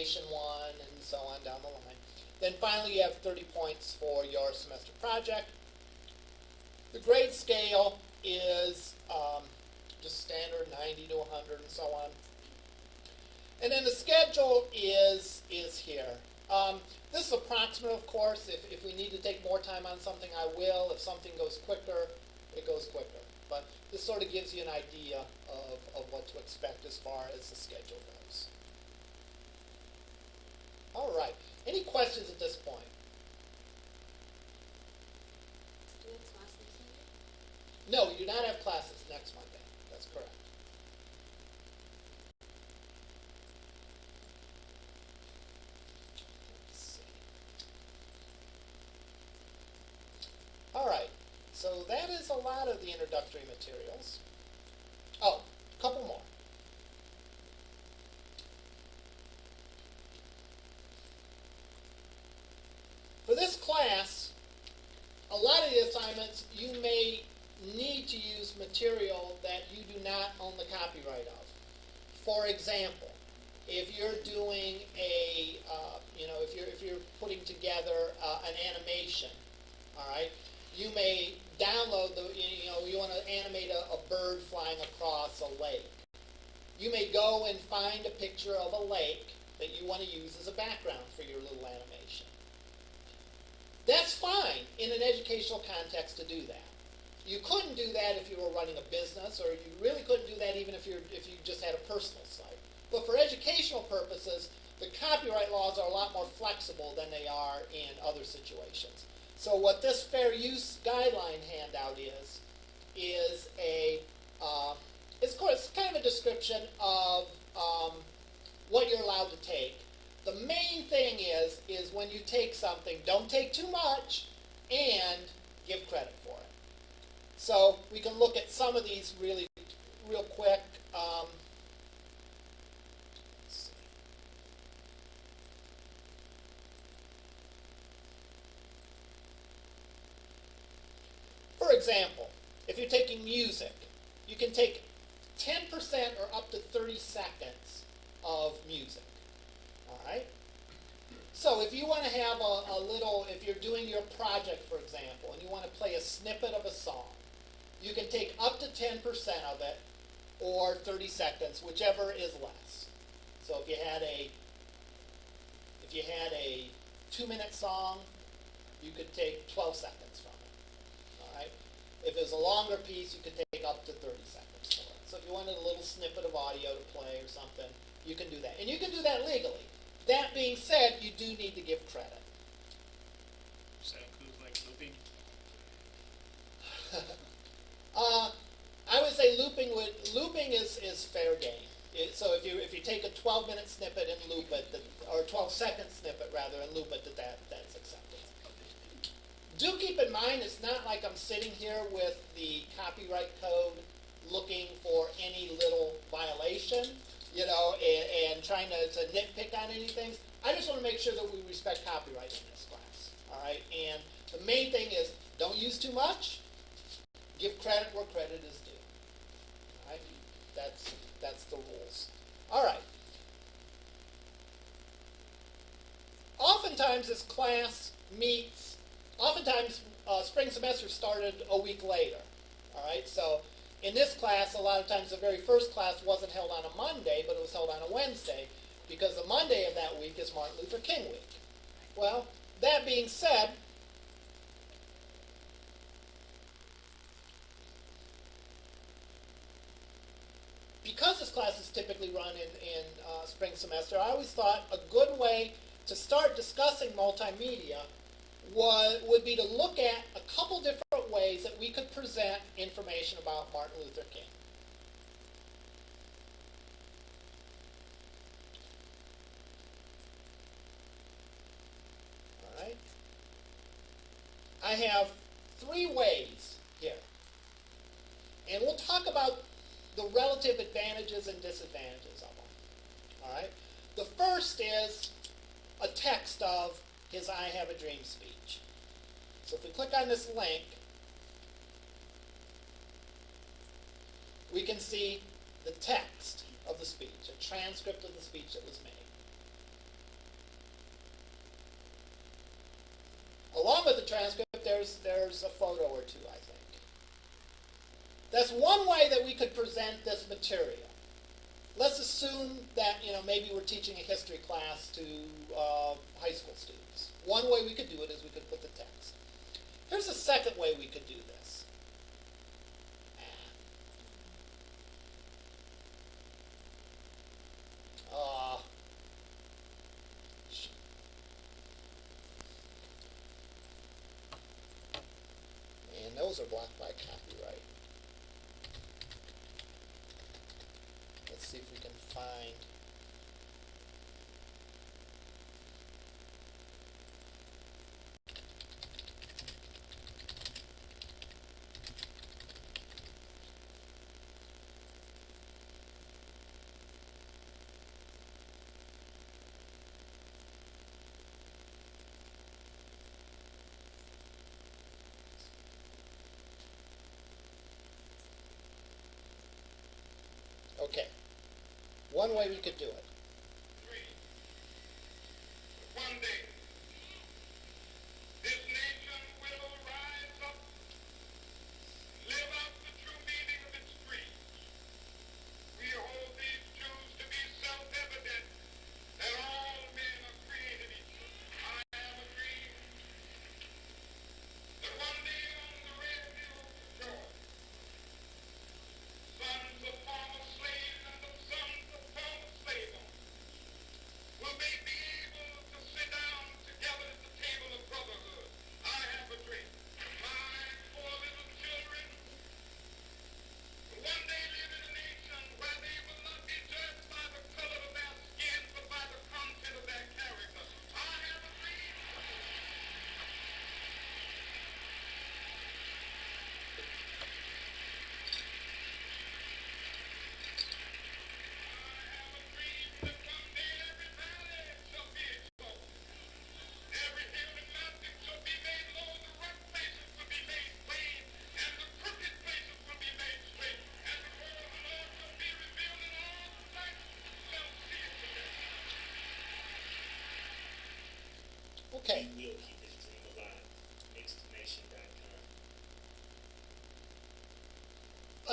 animation one, and so on down the line. Then finally you have 30 points for your semester project. The grade scale is just standard 90 to 100 and so on. And then the schedule is here. This is approximate, of course. If we need to take more time on something, I will. If something goes quicker, it goes quicker. But this sort of gives you an idea of what to expect as far as the schedule goes. All right. Any questions at this point? Do we have class next Monday? No, you do not have classes next Monday. That's correct. Let's see. All right. So that is a lot of the introductory materials. Oh, a couple more. For this class, a lot of the assignments you may need to use material that you do not own the copyright of. For example, if you're doing a, if you're putting together an animation, all right, you may download you want to animate a bird flying across a lake. You may go and find a picture of a lake that you want to use as a background for your little animation. That's fine in an educational context to do that. You couldn't do that if you were running a business, or you really couldn't do that even if you just had a personal site. But for educational purposes, the copyright laws are a lot more flexible than they are in other situations. So what this fair use guideline handout is it's kind of a description of what you're allowed to take. The main thing is when you take something, don't take too much and give credit for it. So we can look at some of these real quick. Let's see. For example, if you're taking music, you can take 10% or up to 30 seconds of music. All right? So if you want to have a little, if you're doing your project, for example, and you want to play a snippet of a song, you can take up to 10% of it or 30 seconds, whichever is less. So if you had a 2-minute song, you could take 12 seconds from it. All right? If it was a longer piece, you could take up to 30 seconds for it. So if you wanted a little snippet of audio to play or something, you can do that. And you can do that legally. That being said, you do need to give credit. Does that include like looping? I would say looping is fair game. So if you take a 12-minute snippet and loop it, or 12-second snippet rather, and loop it, that's acceptable. Do keep in mind, it's not like I'm sitting here with the copyright code looking for any little violation, and trying to nitpick on anything. I just want to make sure that we respect copyright in this class. All right, and the main thing is don't use too much. Give credit where credit is due. All right, that's the rules. All right. Oftentimes this class meets. Oftentimes spring semester started a week later. All right, so. In this class, a lot of times the very first class wasn't held on a Monday, but it was held on a Wednesday, because the Monday of that week is Martin Luther King week. Well, that being said, because this class is typically run in spring semester, I always thought a good way to start discussing multimedia would be to look at a couple different ways that we could present information about Martin Luther King. All right. I have 3 ways here. And we'll talk about the relative advantages and disadvantages of them. All right. The first is a text of his I Have a Dream speech. So if we click on this link, we can see the text of the speech, a transcript of the speech that was made. Along with the transcript, there's a photo or two, I think. That's one way that we could present this material. Let's assume that, maybe we're teaching a history class to high school students. One way we could do it is we could put the text. Here's a second way we could do this. And those are blocked by copyright. Let's see if we can find. Okay. One way we could do it. One day, this nation will rise up, live out the true meaning of its creed. We hold these truths to be self-evident, that all men are created equal. I have a dream that one day on the red hills of Georgia, sons of former slaves and the sons of former slave owners will they be able to sit down together at the table of brotherhood. I have a dream. My four little children will one day live in a nation where they will not be judged by the color of their skin, but by the content of their character. I have a dream. That one day every valley shall be exalted. Every hill and mountain shall be made low, the rough places will be made plain, and the crooked places will be made straight, and the word of the Lord shall be revealed, and all flesh shall see it together. Okay. We will keep this dream alive. Exclamation.com.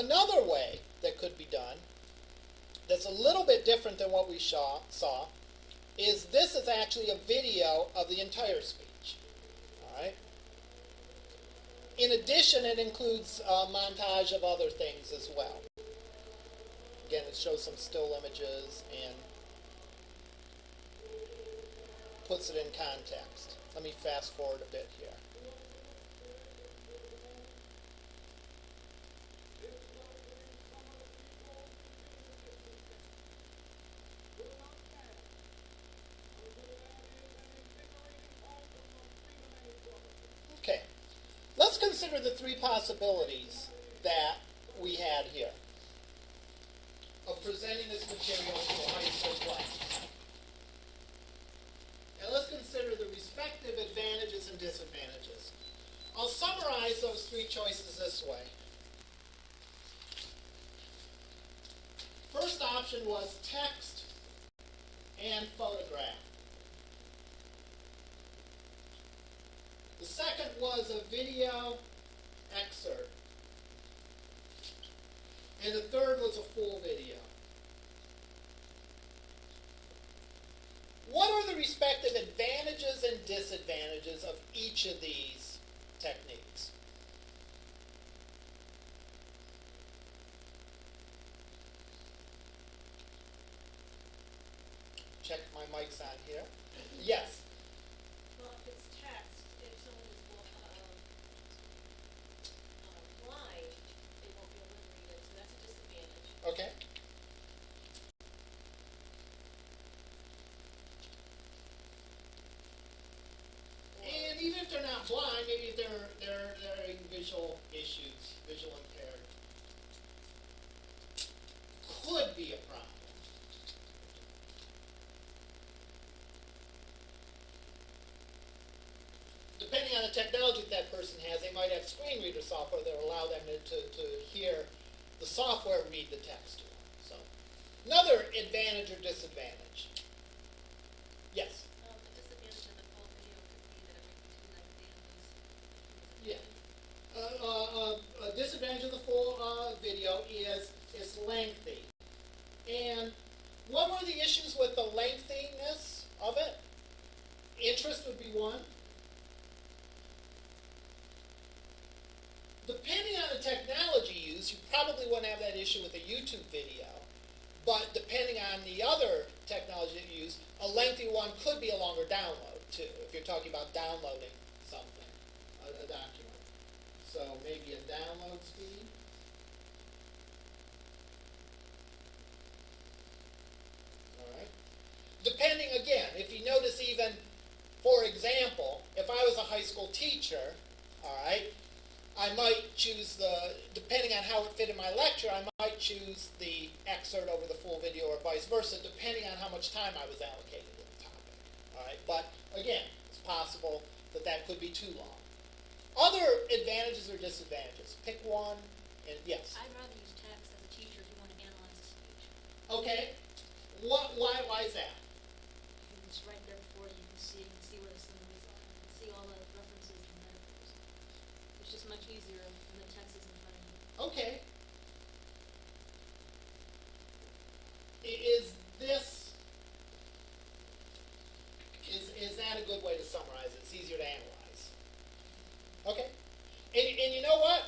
Another way that could be done, that's a little bit different than what we saw, is this is actually a video of the entire speech. All right. In addition, it includes a montage of other things as well. Again, it shows some still images and puts it in context. Let me fast forward a bit here. Okay, let's consider the three possibilities that we had here of presenting this material to a high school class. And let's consider the respective advantages and disadvantages. I'll summarize those three choices this way. First option was text and photograph. The second was a video excerpt. And the third was a full video. What are the respective advantages and disadvantages of each of these techniques? Check my mics on here. Yes. Well, if it's text, if someone is blind, they won't be able to read it, so that's a disadvantage. Okay. And even if they're not blind, maybe if they're having visual issues, visual impaired, could be a problem. Depending on the technology that person has, they might have screen reader software that will allow them to hear the software read the text to them. So, another advantage or disadvantage. Yes? The disadvantage of the full video could be that it might be too lengthy and what were the issues with the lengthiness of it? Interest would be one. Depending on the technology used, you probably wouldn't have that issue with a YouTube video. But depending on the other technology that you use, a lengthy one could be a longer download too, if you're talking about downloading something, a document. So maybe a download speed. All right. Depending, again, if you notice even, for example, if I was a high school teacher, all right, I might choose depending on how it fit in my lecture, I might choose the excerpt over the full video or vice versa, depending on how much time I was allocated to the topic. All right, but again, it's possible that that could be too long. Other advantages or disadvantages? Pick one, and yes. I'd rather use text as a teacher if you want to analyze a speech. Okay. Why is that? It's right there before you. You can see where the summaries are. You can see all the references and metaphors. It's just much easier when the text is in front of you. Okay. Is that a good way to summarize it? It's easier to analyze. Okay. And you know what?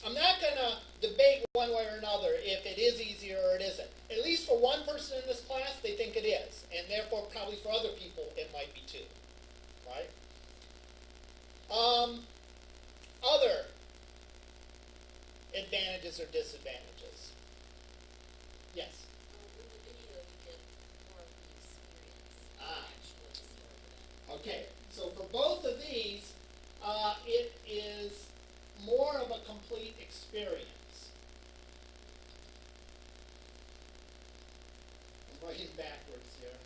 I'm not going to debate one way or another if it is easier or it isn't. At least for one person in this class, they think it is. And therefore, probably for other people, it might be too. Right? Other advantages or disadvantages? Yes? With the video, you get more of the experience. Ah. Actual story. Okay, so for both of these, it is more of a complete experience. I'm writing backwards here.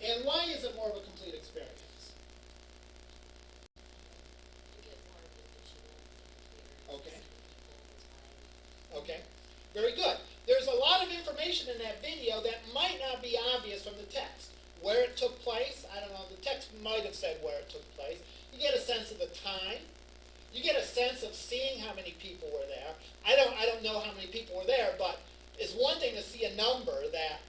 And why is it more of a complete experience? You get more of the visual, Okay. people, the time. Okay, very good. There's a lot of information in that video that might not be obvious from the text. Where it took place, I don't know, the text might have said where it took place. You get a sense of the time. You get a sense of seeing how many people were there. I don't know how many people were there, but it's one thing to see a number that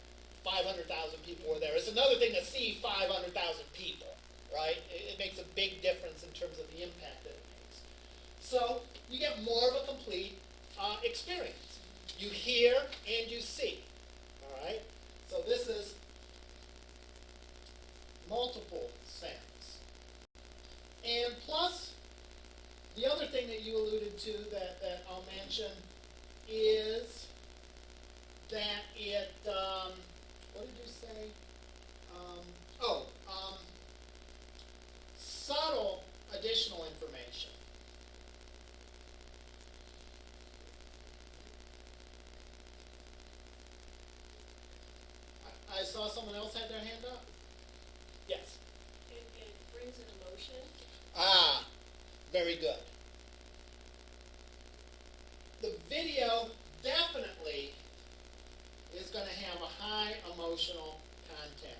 500,000 people were there. It's another thing to see 500,000 people, right? It makes a big difference in terms of the impact that it makes. So you get more of a complete experience. You hear and you see, all right? So this is multiple sense. And plus, the other thing that you alluded to that I'll mention is that it, what did you say? Subtle additional information. I saw someone else had their hand up. Yes. It brings an emotion. Ah, very good. The video definitely is going to have a high emotional content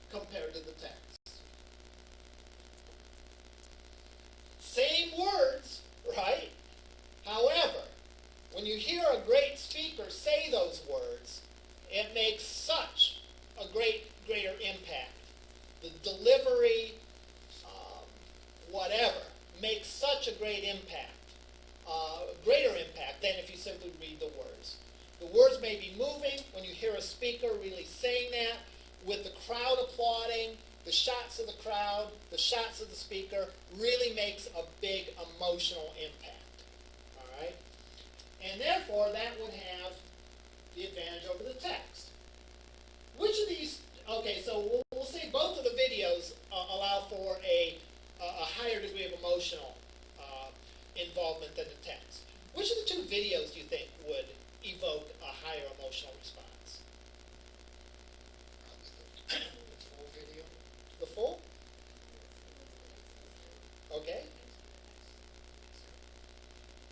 compared to the text. Same words, right? However, when you hear a great speaker say those words, it makes such a greater impact. The delivery, whatever, makes such a great impact, greater impact than if you simply read the words. The words may be moving when you hear a speaker really saying that, with the crowd applauding, the shots of the crowd, the shots of the speaker, really makes a big emotional impact. All right? And therefore, that would have the advantage over the text. Which of these, okay, so we'll say both of the videos allow for a higher degree of emotional involvement than the text. Which of the two videos do you think would evoke a higher emotional response? The full video. The full? Okay.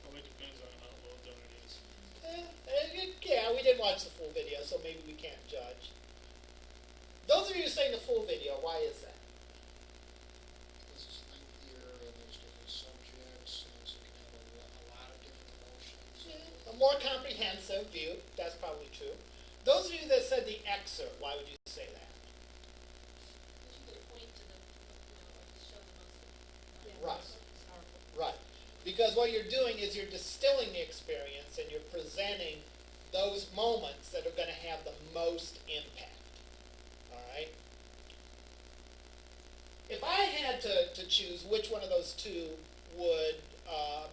Probably depends on how well done it is. Yeah, we didn't watch the full video, so maybe we can't judge. Those of you saying the full video, why is that? This is lengthier and there's different subjects, and so it can have a lot of different emotions. Yeah, a more comprehensive view, that's probably true. Those of you that said the excerpt, why would you say that? You could point to the, show the most. Right. Right. Because what you're doing is you're distilling the experience and you're presenting those moments that are going to have the most impact. All right? If I had to choose which one of those two would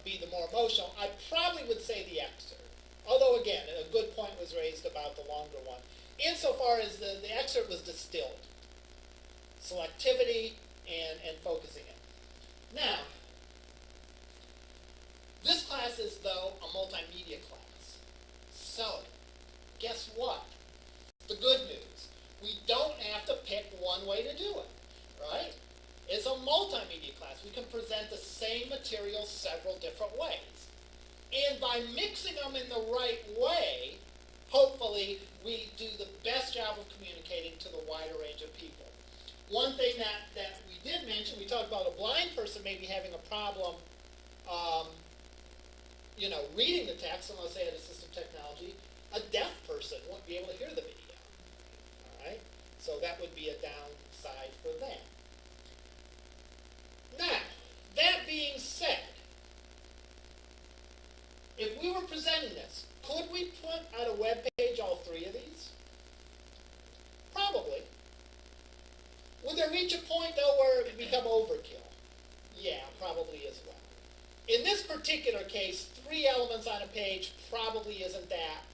be the more emotional, I probably would say the excerpt. Although, again, a good point was raised about the longer one. Insofar as the excerpt was distilled. Selectivity and focusing it. Now, this class is, though, a multimedia class. So, guess what? The good news. We don't have to pick one way to do it, right? It's a multimedia class. We can present the same material several different ways. And by mixing them in the right way, hopefully we do the best job of communicating to the wider range of people. One thing that we did mention, we talked about a blind person maybe having a problem reading the text unless they had assistive technology. A deaf person won't be able to hear the video. All right? So that would be a downside for them. Now, that being said, if we were presenting this, could we put on a web page all three of these? Probably. Would there reach a point, though, where it would become overkill? Yeah, probably as well. In this particular case, 3 elements on a page probably isn't that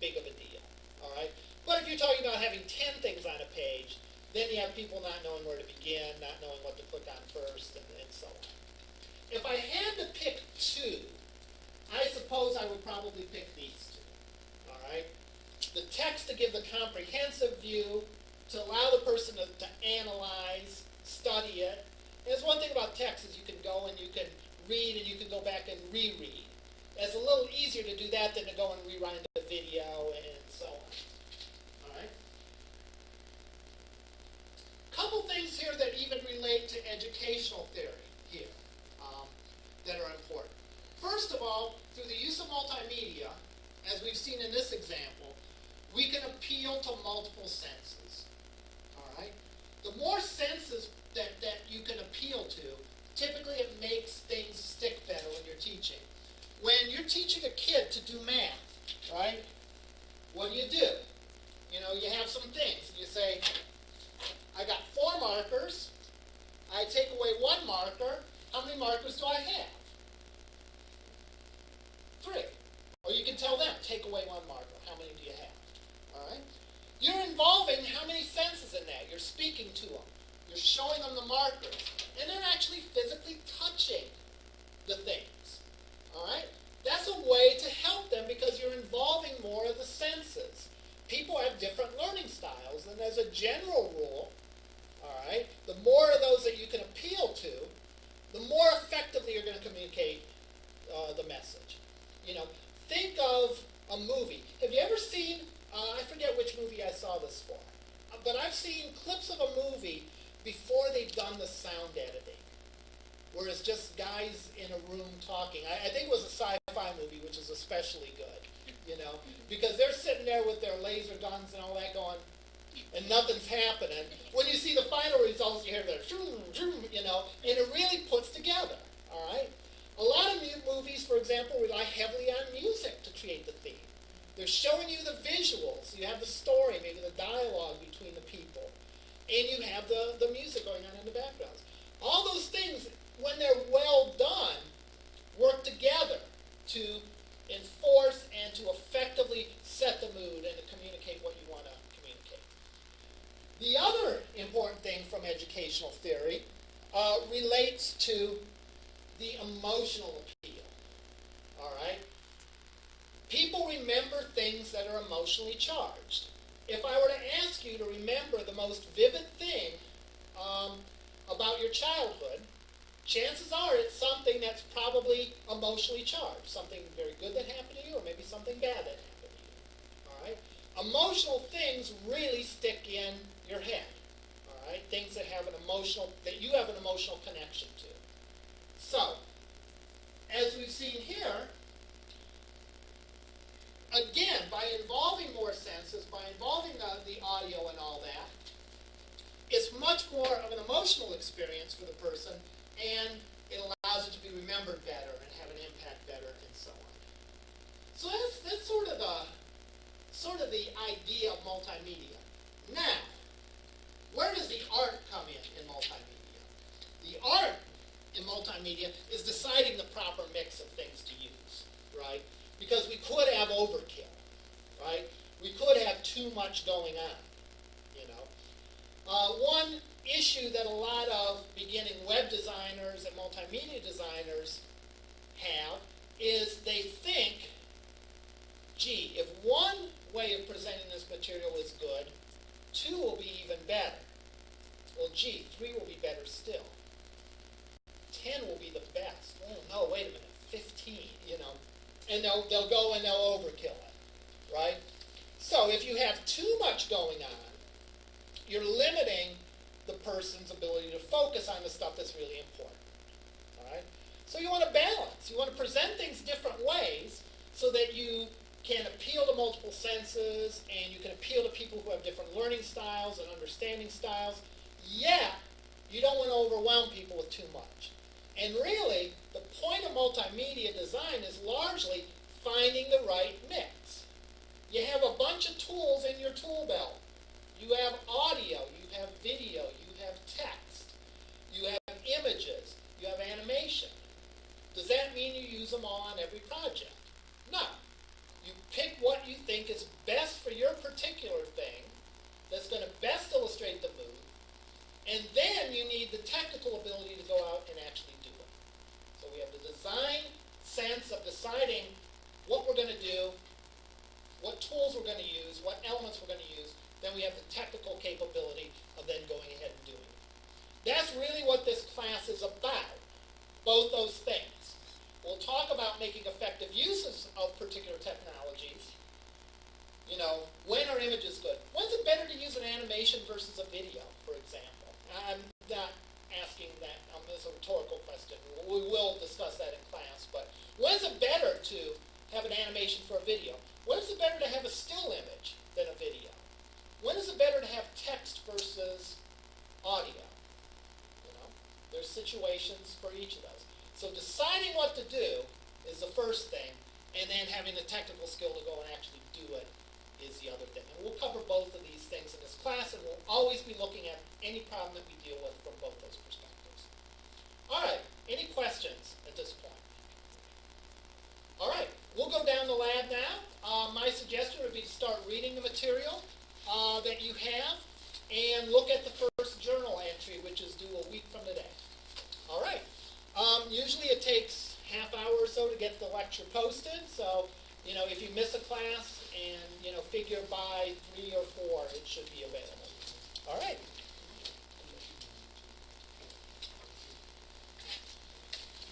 big of a deal. All right? But if you're talking about having 10 things on a page, then you have people not knowing where to begin, not knowing what to click on first, and so on. If I had to pick 2, I suppose I would probably pick these 2. All right? The text to give the comprehensive view, to allow the person to analyze, study it. And there's one thing about text is you can go and you can read and you can go back and reread. It's a little easier to do that than to go and rewind the video and so on. All right? Couple things here that even relate to educational theory here that are important. First of all, through the use of multimedia, as we've seen in this example, we can appeal to multiple senses. All right? The more senses that you can appeal to, typically it makes things stick better when you're teaching. When you're teaching a kid to do math, right, what do? You have some things. You say, I got 4 markers. I take away 1 marker. How many markers do I have? 3. Or you can tell them, take away 1 marker. How many do you have? All right? You're involving how many senses in that? You're speaking to them. You're showing them the markers. And they're actually physically touching the things. All right? That's a way to help them because you're involving more of the senses. People have different learning styles, and as a general rule, all right, the more of those that you can appeal to, the more effectively you're going to communicate the message. Think of a movie. Have you ever seen, I forget which movie I saw this for, but I've seen clips of a movie before they've done the sound editing, where it's just guys in a room talking. I think it was a sci-fi movie, which is especially good, because they're sitting there with their laser guns and all that going, and nothing's happening. When you see the final results, you hear the and it really puts together, all right? A lot of movies, for example, rely heavily on music to create the theme. They're showing you the visuals. You have the story, maybe the dialogue between the people. And you have the music going on in the backgrounds. All those things, when they're well done, work together to enforce and to effectively set the mood and to communicate what you want to communicate. The other important thing from educational theory relates to the emotional appeal. All right? People remember things that are emotionally charged. If I were to ask you to remember the most vivid thing about your childhood, chances are it's something that's probably emotionally charged. Something very good that happened to you, or maybe something bad that happened to you. All right? Emotional things really stick in your head. All right? Things that that you have an emotional connection to. So, as we've seen here, again, by involving more senses, by involving the audio and all that, it's much more of an emotional experience for the person, and it allows it to be remembered better and have an impact better, and so on. So that's sort of the idea of multimedia. Now, where does the art come in multimedia? The art in multimedia is deciding the proper mix of things to use, right? Because we could have overkill, right? We could have too much going on, you know. One issue that a lot of beginning web designers and multimedia designers have is they think, gee, if one way of presenting this material is good, 2 will be even better. Well, gee, 3 will be better still. 10 will be the best. Oh, no, wait a minute, 15, you know. And they'll go and they'll overkill it, right? So if you have too much going on, you're limiting the person's ability to focus on the stuff that's really important, all right? So you want to balance. You want to present things different ways so that you can appeal to multiple senses and you can appeal to people who have different learning styles and understanding styles. Yet, you don't want to overwhelm people with too much. And really, the point of multimedia design is largely finding the right mix. You have a bunch of tools in your tool belt. You have audio, you have video, you have text, you have images, you have animation. Does that mean you use them all on every project? No. You pick what you think is best for your particular thing, that's going to best illustrate the mood, and then you need the technical ability to go out and actually do it. So we have the design sense of deciding what we're going to do, what tools we're going to use, what elements we're going to use. Then we have the technical capability of then going ahead and doing it. That's really what this class is about, both those things. We'll talk about making effective uses of particular technologies. You know, when are images good? When's it better to use an animation versus a video, for example? I'm not asking that, it's a rhetorical question. We will discuss that in class, but when's it better to have an animation for a video? When is it better to have a still image than a video? When is it better to have text versus audio? You know, there's situations for each of those. So deciding what to do is the first thing, and then having the technical skill to go and actually do it is the other thing. And we'll cover both of these things in this class, and we'll always be looking at any problem that we deal with from both those perspectives. All right, any questions at this point? All right, we'll go down the lab now. My suggestion would be to start reading the material that you have, and look at the first journal entry, which is due a week from today. All right. Usually it takes half hour or so to get the lecture posted, so, you know, if you miss a class and, you know, figure by 3 or 4, it should be available. All right.